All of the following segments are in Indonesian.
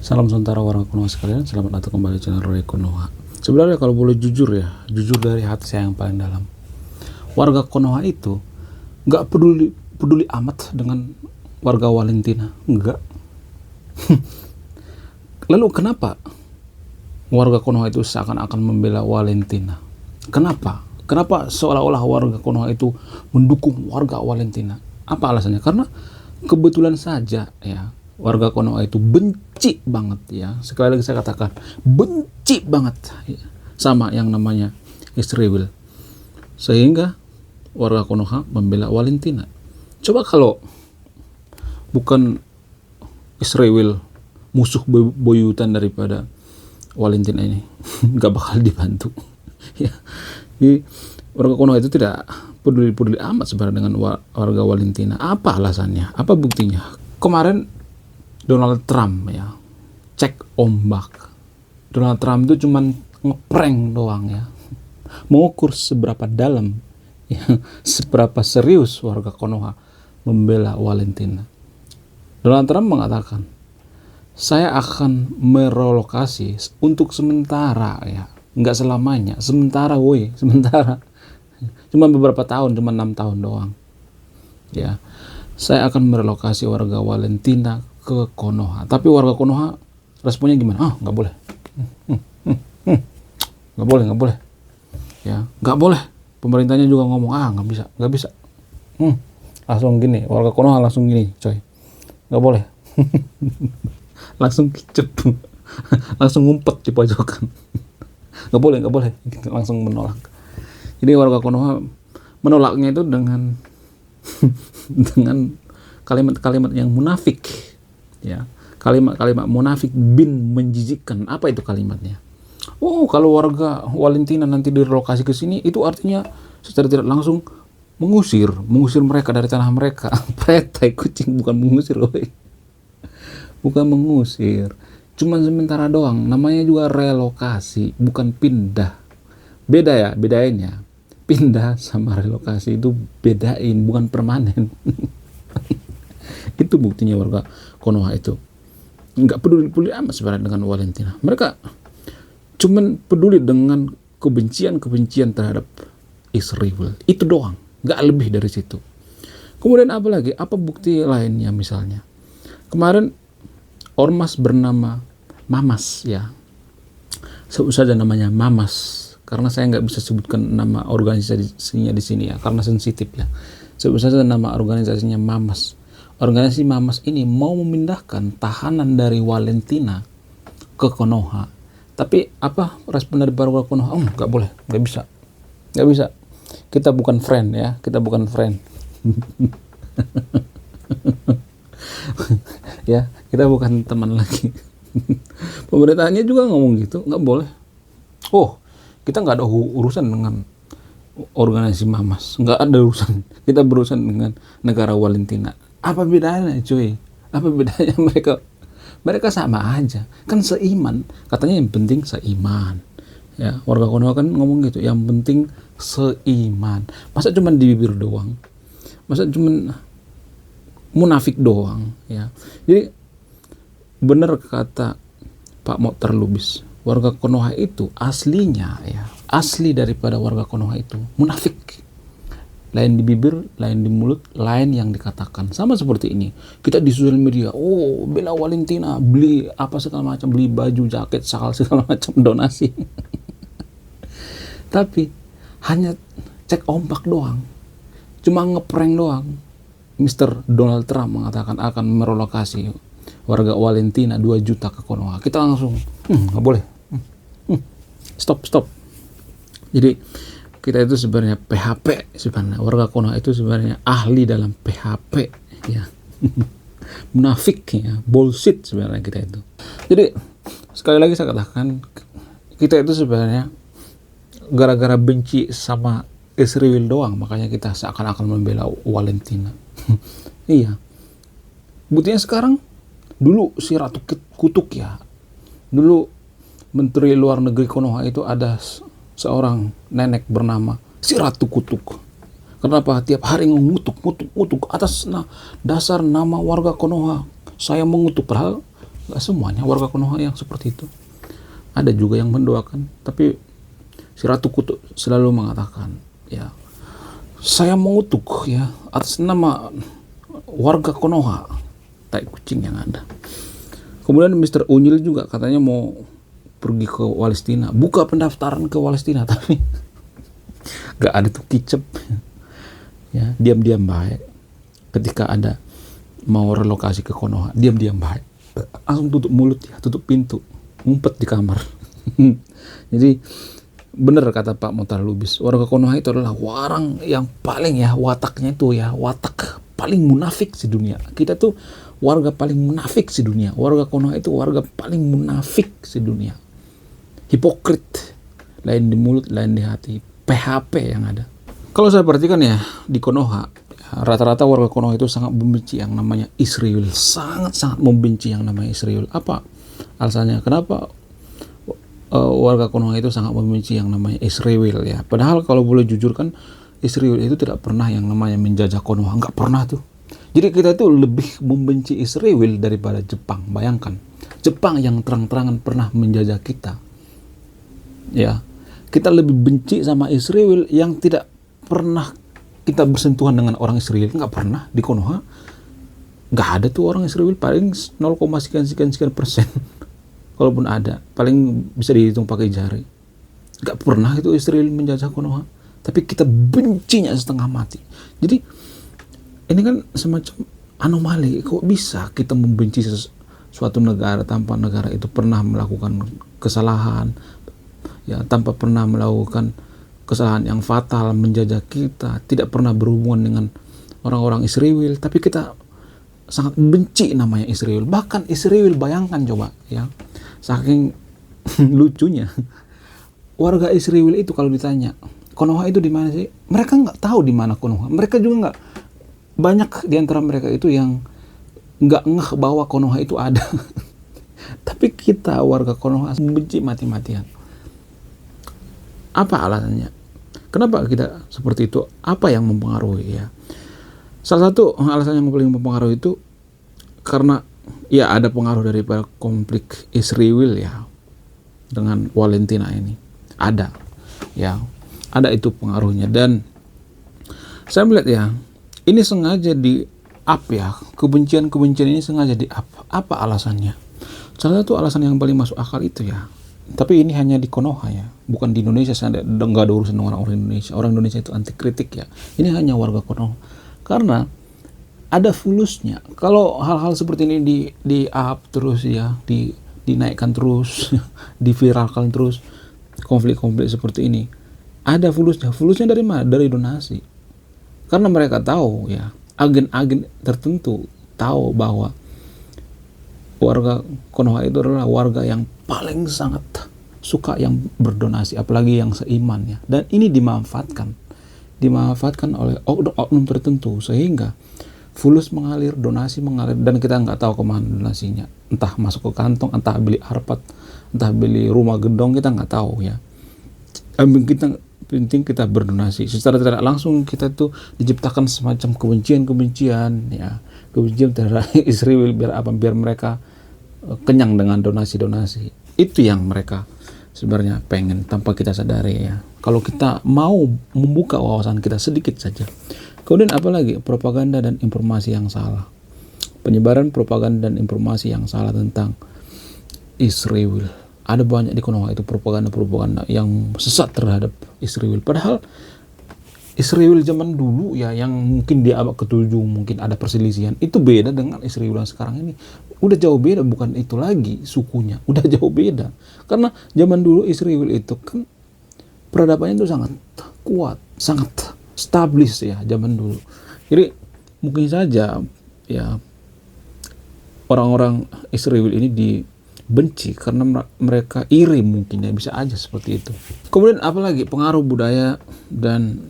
Salam sementara warga Konoha sekalian, selamat datang kembali di channel Roy Konoha. Sebenarnya kalau boleh jujur ya, jujur dari hati saya yang paling dalam, warga Konoha itu nggak peduli amat dengan warga Valentina, enggak. Lalu kenapa warga Konoha itu seakan-akan membela Valentina? Kenapa? Kenapa seolah-olah warga Konoha itu mendukung warga Valentina? Apa alasannya? Karena kebetulan saja ya, warga Konoha itu benci banget ya, sekali lagi saya katakan benci banget ya, sama yang namanya Israel, sehingga warga Konoha membela Valentina. Coba kalau bukan Israel musuh buyutan daripada Valentina ini, nggak bakal dibantu ya. Jadi warga Konoha itu tidak peduli amat sebenarnya dengan warga Valentina. Apa alasannya? Apa buktinya? Kemarin Donald Trump ya, cek ombak. Donald Trump itu cuman ngeprank doang ya, mengukur seberapa dalam ya, seberapa serius warga Konoha membela Valentina. Donald Trump mengatakan, saya akan merelokasi untuk sementara ya, nggak selamanya, sementara sementara, cuma beberapa tahun, cuma 6 tahun doang ya, saya akan merelokasi warga Valentina ke Konoha. Tapi warga Konoha responnya gimana? Nggak boleh, nggak boleh ya, nggak boleh. Pemerintahnya juga ngomong nggak bisa. Langsung gini, warga Konoha langsung gini, coy, nggak boleh. Langsung kicep, langsung ngumpet di pojokan. nggak boleh, langsung menolak. Jadi warga Konoha menolaknya itu dengan dengan kalimat-kalimat yang munafik ya, kalimat-kalimat munafik bin menjijikkan. Apa itu kalimatnya? Kalau warga Valentina nanti direlokasi ke sini, itu artinya secara tidak langsung mengusir mereka dari tanah mereka. Pretai kucing, bukan mengusir, bukan mengusir, cuma sementara doang. Namanya juga relokasi, bukan pindah. Beda ya, bedain ya. Pindah sama relokasi itu bedain, bukan permanen. Itu buktinya warga Konoha itu nggak peduli amat sebenarnya dengan Valentina. Mereka cuman peduli dengan kebencian terhadap Israel. Itu doang, nggak lebih dari situ. Kemudian apa lagi? Apa bukti lainnya? Misalnya kemarin ormas bernama Mamas ya, sebut saja namanya Mamas, karena saya nggak bisa sebutkan nama organisasinya di sini ya, karena sensitif ya. Sebut saja nama organisasinya Mamas. Organisasi Mamas ini mau memindahkan tahanan dari Valentina ke Konoha. Tapi apa respon dari warga Konoha? Nggak boleh, nggak bisa. Kita bukan friend ya, ya, kita bukan teman lagi. Pemerintahnya juga ngomong gitu, nggak boleh. Kita nggak ada urusan dengan organisasi Mamas, nggak ada urusan. Kita berurusan dengan negara Valentina. Apa bedanya cuy? Apa bedanya? Mereka sama aja, kan seiman. Katanya yang penting seiman ya, warga Konoha kan ngomong gitu, yang penting seiman. Masa cuma di bibir doang? Masa cuma munafik doang ya? Jadi benar kata Pak Mokhtar Lubis, warga Konoha itu aslinya ya, asli daripada warga Konoha itu munafik. Lain di bibir, lain di mulut, lain yang dikatakan. Sama seperti ini, kita di sosial media, bela Valentina, beli apa segala macam, beli baju, jaket, segala macam, donasi. Tapi hanya cek ombak doang, cuma ngeprank doang. Mr. Donald Trump mengatakan akan merelokasi warga Valentina 2 juta ke Konoha. Kita langsung nggak boleh. Stop. Jadi kita itu sebenarnya PHP, sebenarnya warga Konoha itu sebenarnya ahli dalam PHP ya. Munafik ya, bullshit sebenarnya kita itu. Jadi sekali lagi saya katakan, kita itu sebenarnya gara-gara benci sama Israel doang, makanya kita seakan-akan membela Valentina. Iya, buktinya sekarang, dulu si Ratu Kutuk ya, dulu Menteri Luar Negeri Konoha itu ada seorang nenek bernama si Ratu Kutuk. Kenapa tiap hari ngutuk atas dasar nama warga Konoha? Saya mengutuk, padahal Nggak semuanya warga Konoha yang seperti itu. Ada juga yang mendoakan, tapi si Ratu Kuto selalu mengatakan, ya, saya mengutuk ya atas nama warga Konoha, tai kucing yang ada. Kemudian Mr. Unyil juga katanya mau pergi ke Palestina, buka pendaftaran ke Palestina, tapi gak ada tuh kicep. Ya, diam-diam baik. Ketika ada mau relokasi ke Konoha, diam-diam baik. Langsung tutup mulut ya, tutup pintu, ngumpet di kamar. Jadi benar kata Pak Motar Lubis, warga Konoha itu adalah orang yang paling ya, wataknya itu ya, watak paling munafik di dunia. Kita tuh warga paling munafik di dunia. Warga Konoha itu warga paling munafik di dunia. Hipokrit, lain di mulut, lain di hati. PHP yang ada. Kalau saya perhatikan ya, di Konoha, rata-rata warga Konoha itu sangat membenci yang namanya Israel. Sangat-sangat membenci yang namanya Israel. Apa alasannya? Kenapa warga Konoha itu sangat membenci yang namanya Israel ya? Padahal kalau boleh jujur kan, Israel itu tidak pernah yang namanya menjajah Konoha. Nggak pernah tuh. Jadi kita itu lebih membenci Israel daripada Jepang. Bayangkan, Jepang yang terang-terangan pernah menjajah kita. Ya, kita lebih benci sama Israel yang tidak pernah kita bersentuhan dengan orang Israel. Nggak pernah di Konoha. Nggak ada tuh orang Israel, paling 0,sekian persen. Kalaupun ada, paling bisa dihitung pakai jari. Nggak pernah itu Israel menjajah Konoha. Tapi kita bencinya setengah mati. Jadi ini kan semacam anomali. Kok bisa kita membenci suatu negara tanpa negara itu pernah melakukan kesalahan, ya, tanpa pernah melakukan kesalahan yang fatal, menjajah kita, tidak pernah berhubungan dengan orang-orang Israel, tapi kita sangat benci namanya Israel. Bahkan Israel, bayangkan coba ya, saking lucunya warga Israel itu kalau ditanya Konoha itu di mana sih, mereka nggak tahu di mana Konoha. Mereka juga nggak, banyak di antara mereka itu yang nggak ngeh bahwa Konoha itu ada. Tapi kita warga Konoha benci mati-matian. Apa alasannya? Kenapa kita seperti itu? Apa yang mempengaruhi ya? Salah satu alasan yang paling mempengaruhi itu karena ya ada pengaruh daripada konflik Israel ya dengan Valentina ini. Ada ya, ada itu pengaruhnya. Dan saya melihat ya, ini sengaja di up ya, kebencian ini sengaja di up. Apa alasannya? Salah satu alasan yang paling masuk akal itu ya, tapi ini hanya di Konoha ya, bukan di Indonesia. Saya nggak ada urusan dengan orang Indonesia. Orang Indonesia itu anti kritik ya. Ini hanya warga Konoha. Karena ada fulusnya. Kalau hal-hal seperti ini di up terus ya, dinaikkan terus, diviralkan terus, konflik-konflik seperti ini, ada fulusnya. Fulusnya dari mana? Dari donasi. Karena mereka tahu ya, agen-agen tertentu tahu bahwa warga Konoha itu adalah warga yang paling sangat suka yang berdonasi, apalagi yang seiman ya. Dan ini dimanfaatkan oleh oknum tertentu, sehingga fulus mengalir, donasi mengalir, dan kita nggak tahu kemana donasinya. Entah masuk ke kantong, entah beli arpat, entah beli rumah gedong, kita nggak tahu ya. Penting kita berdonasi. Secara tidak langsung kita tuh diciptakan semacam kebencian ya, kebencian terhadap Israel. Biar mereka kenyang dengan donasi-donasi. Itu yang mereka sebenarnya pengen tanpa kita sadari ya. Kalau kita mau membuka wawasan kita sedikit saja. Kemudian apalagi propaganda dan informasi yang salah. Penyebaran propaganda dan informasi yang salah tentang Israel. Ada banyak di Konoha itu propaganda yang sesat terhadap Israel. Padahal Israel zaman dulu ya, yang mungkin di abad ke-7 mungkin ada perselisihan, itu beda dengan Israel yang sekarang ini. Udah jauh beda, bukan itu lagi sukunya, udah jauh beda. Karena zaman dulu Israel itu kan peradabannya itu sangat kuat, sangat established ya zaman dulu. Jadi mungkin saja ya orang-orang Israel ini dibenci karena mereka iri, mungkin ya, bisa aja seperti itu. Kemudian apalagi pengaruh budaya dan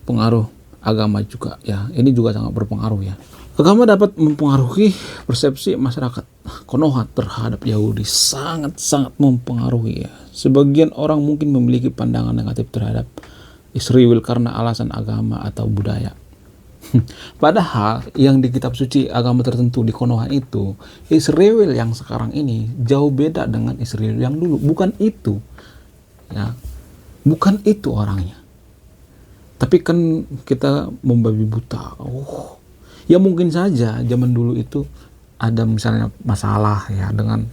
pengaruh agama juga ya, ini juga sangat berpengaruh ya. Agama dapat mempengaruhi persepsi masyarakat Konoha terhadap Yahudi, sangat-sangat mempengaruhi ya. Sebagian orang mungkin memiliki pandangan negatif terhadap Israel karena alasan agama atau budaya. Padahal yang di kitab suci agama tertentu di Konoha itu, Israel yang sekarang ini jauh beda dengan Israel yang dulu. Bukan itu, ya, bukan itu orangnya. Tapi kan kita membabi buta. Oh, ya mungkin saja zaman dulu itu ada misalnya masalah ya dengan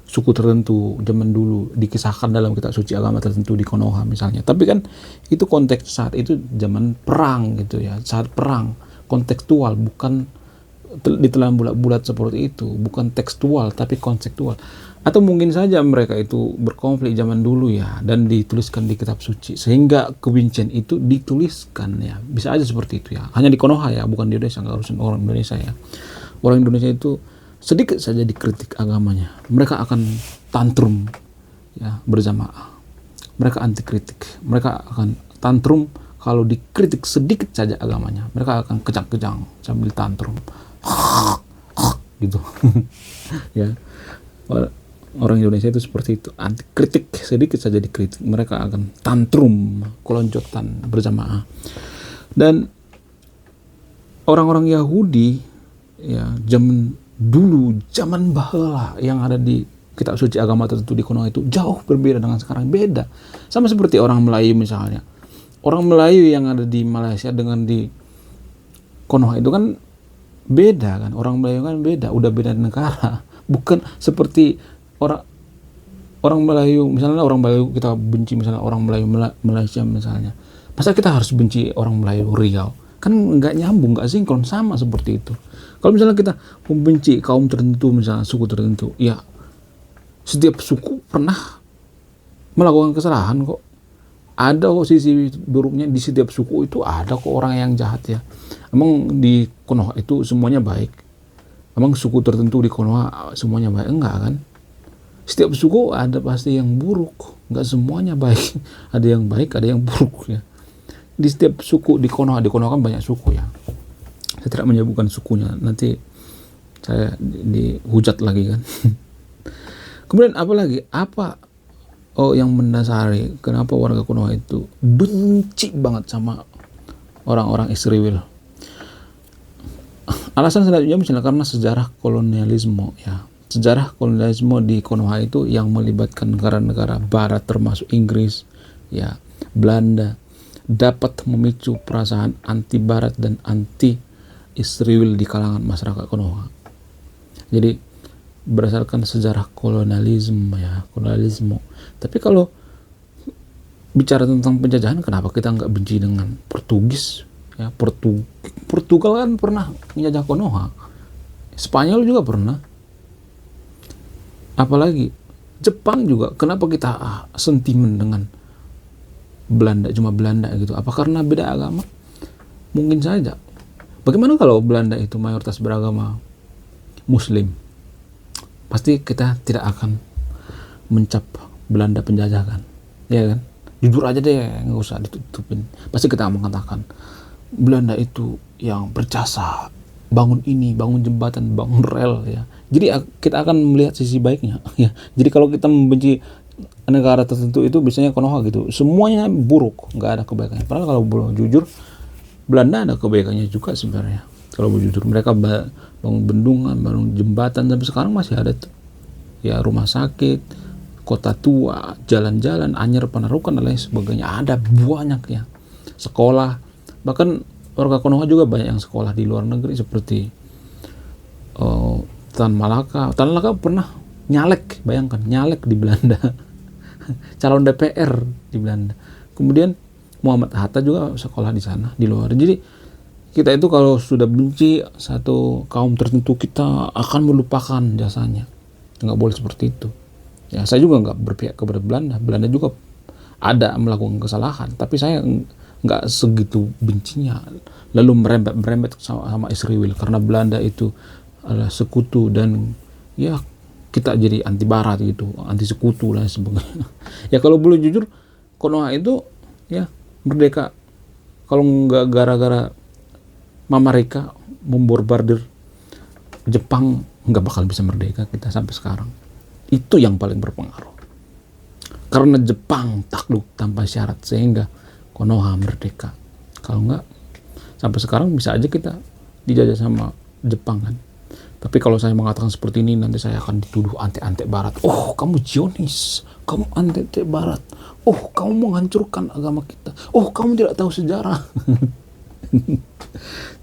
suku tertentu zaman dulu dikisahkan dalam kitab suci agama tertentu di Konoha misalnya. Tapi kan itu konteks saat itu zaman perang gitu ya, saat perang kontekstual, bukan ditelan bulat-bulat seperti itu, bukan tekstual tapi konseptual. Atau mungkin saja mereka itu berkonflik zaman dulu ya, dan dituliskan di kitab suci sehingga kebencian itu dituliskan ya, bisa aja seperti itu ya. Hanya di Konoha ya, bukan di Indonesia, nggak urusan orang Indonesia ya. Orang Indonesia itu sedikit saja dikritik agamanya, mereka akan tantrum ya berjamaah. Mereka anti kritik, mereka akan tantrum kalau dikritik sedikit saja agamanya, mereka akan kejang-kejang sambil tantrum gitu. Ya, orang Indonesia itu seperti itu, anti kritik, sedikit saja dikritik mereka akan tantrum, keloncotan berjamaah. Dan orang-orang Yahudi ya zaman dulu, zaman baheula yang ada di kitab suci agama tertentu di Konoha itu jauh berbeda dengan sekarang, beda. Sama seperti orang Melayu misalnya, orang Melayu yang ada di Malaysia dengan di Konoha itu kan beda kan, orang Melayu kan beda, udah beda negara. Bukan seperti orang Melayu, misalnya orang Melayu kita benci, misalnya orang Melayu Malaysia misalnya, masa kita harus benci orang Melayu Riau? Kan nggak nyambung, nggak sinkron. Sama seperti itu kalau misalnya kita membenci kaum tertentu, misalnya suku tertentu, ya setiap suku pernah melakukan kesalahan kok. Ada kok sisi buruknya di setiap suku itu, ada kok orang yang jahat ya. Emang di Konoha itu semuanya baik? Emang suku tertentu di Konoha semuanya baik? Enggak kan? Setiap suku ada pasti yang buruk, nggak semuanya baik. Ada yang baik, ada yang buruk ya. Di setiap suku di Konoha kan banyak suku ya. Saya tidak menyebutkan sukunya, nanti saya dihujat lagi kan. Kemudian apa lagi? Yang mendasari kenapa warga Konoha itu benci banget sama orang-orang Israel? Alasan selanjutnya misalnya karena sejarah kolonialisme ya. Sejarah kolonialisme di Konoha itu yang melibatkan negara-negara barat termasuk Inggris ya, Belanda, dapat memicu perasaan anti barat dan anti Israel di kalangan masyarakat Konoha. Jadi berdasarkan sejarah kolonialisme ya, kolonialisme. Tapi kalau bicara tentang penjajahan, kenapa kita nggak benci dengan Portugis ya? Portugal kan pernah menjajah Konoha, Spanyol juga pernah, apalagi Jepang juga. Kenapa kita sentimen dengan Belanda, cuma Belanda gitu? Apa karena beda agama? Mungkin saja. Bagaimana kalau Belanda itu mayoritas beragama Muslim? Pasti kita tidak akan mencap Belanda penjajah kan, ya kan? Jujur aja deh, nggak usah ditutupin. Pasti kita mengatakan Belanda itu yang berjasa, bangun ini, bangun jembatan, bangun rel ya. Jadi kita akan melihat sisi baiknya ya. Jadi kalau kita membenci negara tertentu itu biasanya Konoha gitu, semuanya buruk, nggak ada kebaikannya. Padahal kalau belum jujur, Belanda ada kebaikannya juga sebenarnya. Kalau jujur, mereka bangun bendungan, bangun jembatan, sampai sekarang masih ada tuh ya, rumah sakit, kota tua, jalan-jalan, Anyer, Panarukan dan lain sebagainya, ada banyak ya. Sekolah, bahkan warga Konoha juga banyak yang sekolah di luar negeri seperti Tan Malaka pernah nyalek, bayangkan nyalek di Belanda. Calon DPR di Belanda. Kemudian Muhammad Hatta juga sekolah di sana, di luar. Jadi kita itu kalau sudah benci satu kaum tertentu, kita akan melupakan jasanya. Nggak boleh seperti itu ya. Saya juga nggak berpihak kepada Belanda. Belanda juga ada melakukan kesalahan, tapi saya nggak segitu bencinya lalu merembet sama Israel, karena Belanda itu adalah sekutu dan ya kita jadi anti barat gitu, anti sekutu dan sebagainya. Ya kalau boleh jujur, Konoha itu ya merdeka kalau nggak gara-gara Mama Rika membombardir Jepang, nggak bakal bisa merdeka kita sampai sekarang. Itu yang paling berpengaruh, karena Jepang takluk tanpa syarat sehingga Konoha merdeka. Kalau nggak, Sampai sekarang bisa aja kita dijajah sama Jepang kan. Tapi kalau saya mengatakan seperti ini, nanti saya akan dituduh antek-antek barat. Oh, kamu Zionis, kamu antek-antek barat. Oh, kamu menghancurkan agama kita. Oh, kamu tidak tahu sejarah.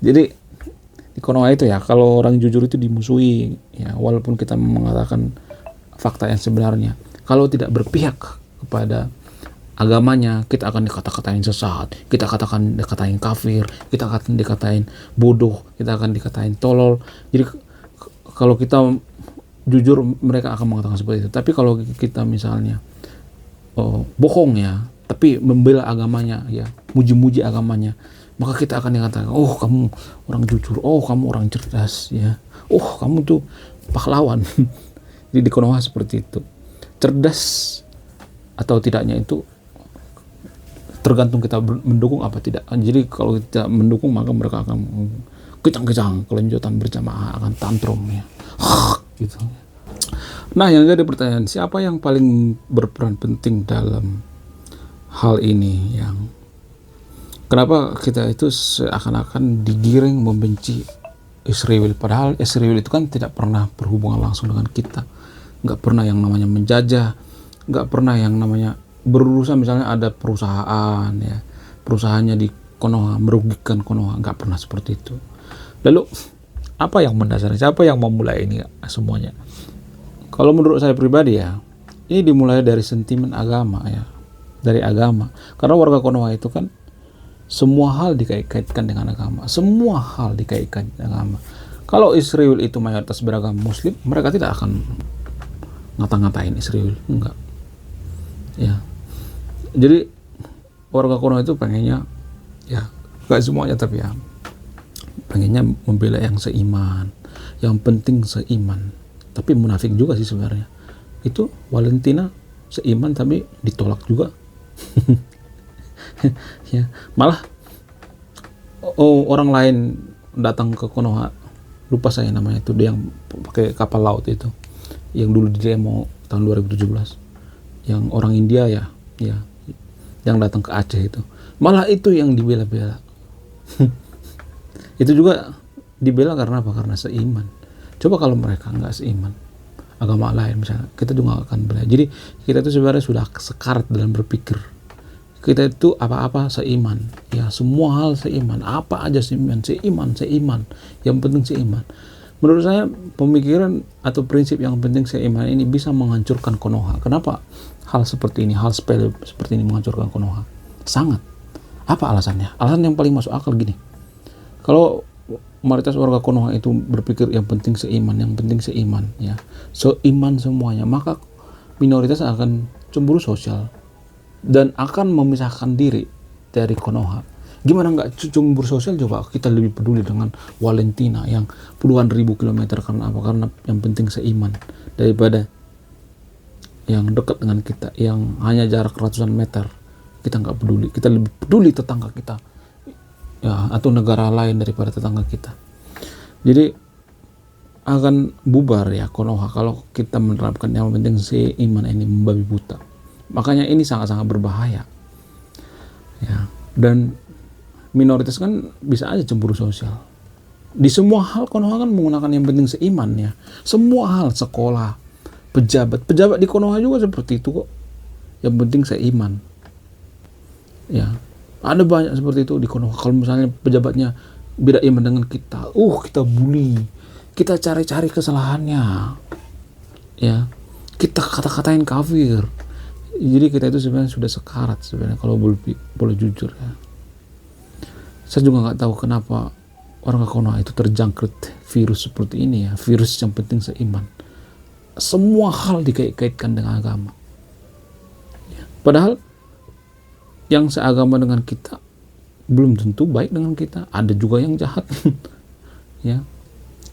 Jadi di Konoha itu ya, kalau orang jujur itu dimusuhi ya, walaupun kita mengatakan fakta yang sebenarnya. Kalau tidak berpihak kepada agamanya, kita akan dikata-katain sesat, kita akan dikatain kafir, kita akan dikatain bodoh, kita akan dikatain tolol. Jadi kalau kita jujur, mereka akan mengatakan seperti itu. Tapi kalau kita misalnya bohong ya, tapi membela agamanya ya, muji-muji agamanya, maka kita akan dikatakan, oh kamu orang jujur, oh kamu orang cerdas ya, oh kamu tuh pahlawan. Jadi di Konoha seperti itu. Cerdas atau tidaknya itu tergantung kita mendukung apa tidak. Jadi kalau kita mendukung, maka mereka akan kejang-kejang, kelanjutan berjamaah akan tantrum ya. Gitu. Nah, yang jadi pertanyaan, siapa yang paling berperan penting dalam hal ini? Yang kenapa kita itu seakan-akan digiring membenci Israel, padahal Israel itu kan tidak pernah berhubungan langsung dengan kita, nggak pernah yang namanya menjajah, nggak pernah yang namanya berurusan. Misalnya ada perusahaan ya, perusahaannya di Konoha merugikan Konoha, nggak pernah seperti itu. Lalu apa yang mendasari, siapa yang memulai ini semuanya? Kalau menurut saya pribadi ya, ini dimulai dari sentimen agama ya, dari agama. Karena warga Konoha itu kan semua hal dikait-kaitkan dengan agama, semua hal dikait-kaitkan dengan agama. Kalau Israel itu mayoritas beragama Muslim, mereka tidak akan ngata-ngatain Israel, enggak. Ya, jadi warga Konoha itu pengennya ya, nggak semuanya tapi ya, pengennya membela yang seiman, yang penting seiman. Tapi munafik juga sih sebenarnya. Itu Valentina seiman tapi ditolak juga. Ya, malah orang lain datang ke Konoha, lupa saya namanya itu, dia yang pakai kapal laut itu, yang dulu di demo tahun 2017, yang orang India ya, yang datang ke Aceh itu, malah itu yang dibela-bela. Itu juga dibela karena apa? Karena seiman. Coba kalau mereka nggak seiman, agama lain misalnya, kita juga akan bela. Jadi kita itu sebenarnya sudah sekarat dalam berpikir. Kita itu apa-apa seiman, ya semua hal seiman, apa aja seiman, yang penting seiman. Menurut saya pemikiran atau prinsip yang penting seiman ini bisa menghancurkan Konoha. Kenapa hal seperti ini, hal sepele seperti ini menghancurkan Konoha? Sangat. Apa alasannya? Alasan yang paling masuk akal gini. Kalau mayoritas warga Konoha itu berpikir yang penting seiman, ya, seiman semuanya, maka minoritas akan cemburu sosial dan akan memisahkan diri dari Konoha. Gimana nggak cemburu sosial? Coba kita lebih peduli dengan Valentina yang puluhan ribu kilometer. Karena apa? Karena yang penting seiman, daripada yang dekat dengan kita yang hanya jarak ratusan meter. Kita nggak peduli, kita lebih peduli tetangga kita ya, atau negara lain daripada tetangga kita. Jadi akan bubar ya Konoha kalau kita menerapkan yang penting seiman ini membabi buta. Makanya ini sangat-sangat berbahaya ya. Dan minoritas kan bisa aja cemburu sosial. Di semua hal Konoha kan menggunakan yang penting seiman ya. Semua hal, sekolah, pejabat di Konoha juga seperti itu kok. Yang penting seiman. Ya, ada banyak seperti itu di Konoha. Kalau misalnya pejabatnya beda iman dengan kita, kita bully, kita cari-cari kesalahannya, ya, kita kata-katain kafir. Jadi kita itu sebenarnya sudah sekarat sebenarnya kalau boleh jujur ya. Saya juga nggak tahu kenapa orang Konoha itu terjangkit virus seperti ini ya, virus yang penting seiman. Semua hal dikait-kaitkan dengan agama. Ya. Padahal yang seagama dengan kita belum tentu baik dengan kita. Ada juga yang jahat. Ya.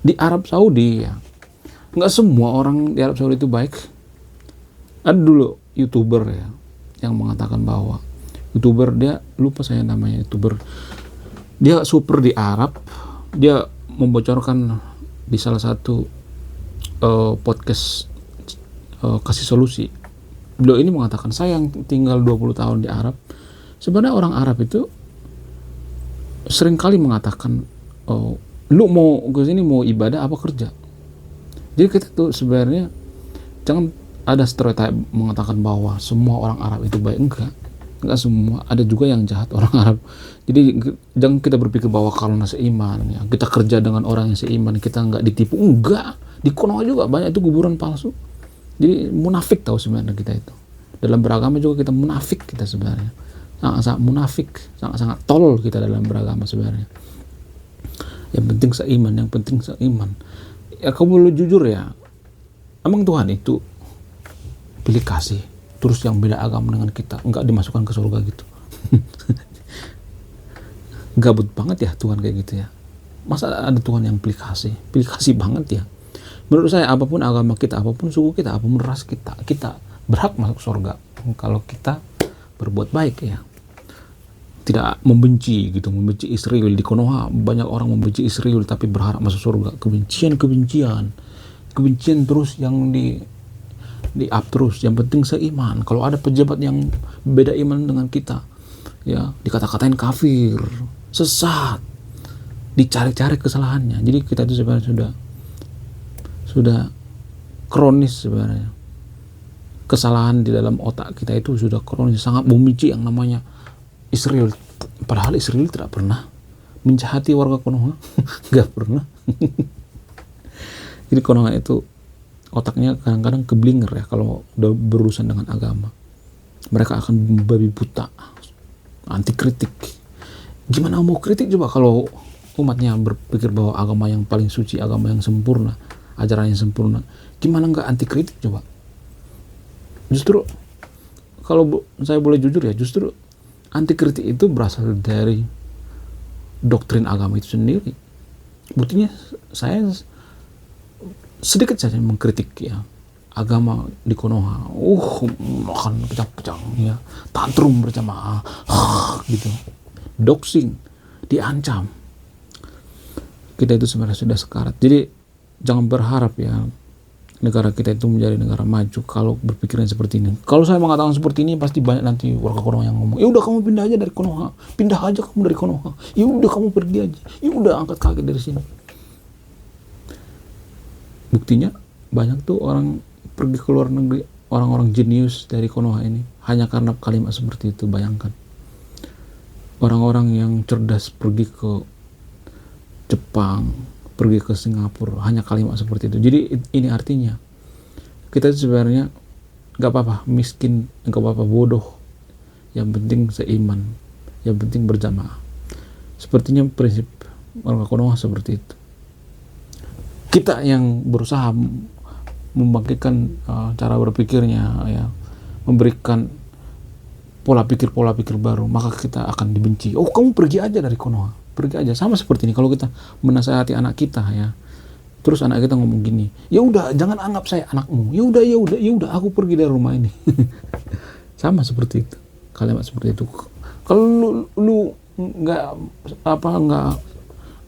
Di Arab Saudi ya, nggak semua orang di Arab Saudi itu baik. Ada dulu YouTuber ya yang mengatakan bahwa YouTuber, dia lupa saya namanya, YouTuber, dia super di Arab, dia membocorkan di salah satu podcast kasih solusi. Beliau ini mengatakan, saya yang tinggal 20 tahun di Arab, sebenarnya orang Arab itu seringkali mengatakan, oh, lu mau ke sini mau ibadah apa kerja. Jadi kita tuh sebenarnya jangan ada stereotip mengatakan bahwa semua orang Arab itu baik. Enggak semua, ada juga yang jahat orang Arab. Jadi jangan kita berpikir bahwa karena seiman ya, kita kerja dengan orang yang seiman kita nggak ditipu. Enggak, di Konoha juga banyak itu kuburan palsu. Jadi munafik tahu sebenarnya kita itu. Dalam beragama juga kita munafik kita sebenarnya. Sangat-sangat munafik, sangat-sangat tolol kita dalam beragama sebenarnya. Yang penting seiman, yang penting seiman. Ya kamu boleh jujur ya, emang Tuhan itu pilih kasih, terus yang beda agama dengan kita enggak dimasukkan ke surga gitu. Gabut banget ya Tuhan kayak gitu ya. Masa ada Tuhan yang pilih kasih banget ya. Menurut saya apapun agama kita, apapun suku kita, apapun ras kita, kita berhak masuk surga kalau kita berbuat baik ya. Tidak membenci gitu, membenci Israel. Di Konoha banyak orang membenci Israel tapi berharap masuk surga. Kebencian terus yang di up terus. Yang penting seiman. Kalau ada pejabat yang beda iman dengan kita ya, dikata-katain kafir, sesat, dicari-cari kesalahannya. Jadi kita itu sebenarnya sudah kronis sebenarnya. Kesalahan di dalam otak kita itu sudah kronis, sangat membenci yang namanya Israel. Padahal Israel tidak pernah menjahati warga Konoha. Gak pernah. Jadi Konoha itu otaknya kadang-kadang keblinger ya kalau udah berurusan dengan agama. Mereka akan membabi buta, anti kritik. Gimana mau kritik coba kalau umatnya berpikir bahwa agama yang paling suci, agama yang sempurna, ajaran yang sempurna, gimana nggak anti kritik coba? Justru kalau saya boleh jujur ya, justru anti kritik itu berasal dari doktrin agama itu sendiri. Buktinya saya sedikit saja mengkritik ya agama di Konoha, makan pecah-pecah ya, tantrum berjamaah, gitu, doxing, diancam. Kita itu sebenarnya sudah sekarat. Jadi jangan berharap ya negara kita itu menjadi negara maju kalau berpikiran seperti ini. Kalau saya mengatakan seperti ini pasti banyak nanti warga Konoha yang ngomong, ya udah kamu pindah aja dari Konoha, pindah aja kamu dari Konoha, ya udah kamu pergi aja, ya udah angkat kaki dari sini. Buktinya banyak tuh orang pergi ke luar negeri, orang-orang jenius dari Konoha ini hanya karena kalimat seperti itu. Bayangkan orang-orang yang cerdas pergi ke Jepang, pergi ke Singapura hanya kalimat seperti itu. Jadi ini artinya kita sebenarnya gak apa-apa miskin, gak apa-apa bodoh, yang penting seiman, yang penting berjamaah. Sepertinya prinsip warga Konoha seperti itu. Kita yang berusaha membangkitkan cara berpikirnya ya, memberikan pola pikir baru, maka kita akan dibenci. Oh, kamu pergi aja dari Konoha, pergi aja. Sama seperti ini kalau kita menasihati anak kita ya, terus anak kita ngomong gini, ya udah jangan anggap saya anakmu, ya udah aku pergi dari rumah ini. Sama seperti itu, kalimat seperti itu. Kalau lu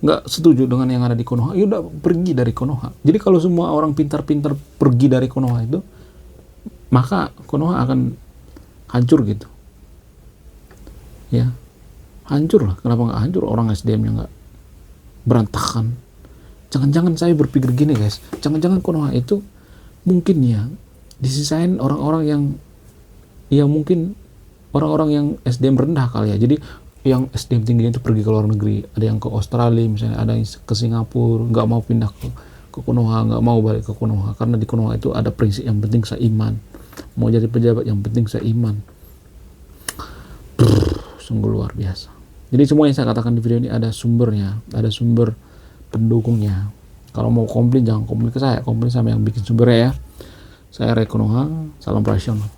nggak setuju dengan yang ada di Konoha, ya udah pergi dari Konoha. Jadi kalau semua orang pintar-pintar pergi dari Konoha itu, maka Konoha akan hancur gitu ya, hancur lah. Kenapa nggak hancur? Orang SDM-nya nggak berantakan. Jangan-jangan saya berpikir gini guys, jangan-jangan Konoha itu mungkin ya disisain orang-orang yang mungkin orang-orang yang SDM rendah kali ya. Jadi yang SDM tingginya itu pergi ke luar negeri, ada yang ke Australia misalnya, ada yang ke Singapura, nggak mau pindah ke Konoha, nggak mau balik ke Konoha karena di Konoha itu ada prinsip yang penting seiman. Mau jadi pejabat yang penting seiman. Sungguh luar biasa. Jadi semua yang saya katakan di video ini ada sumbernya, ada sumber pendukungnya. Kalau mau komplain jangan komplain ke saya, komplain sama yang bikin sumbernya ya. Saya Ray Konoha, salam operasional.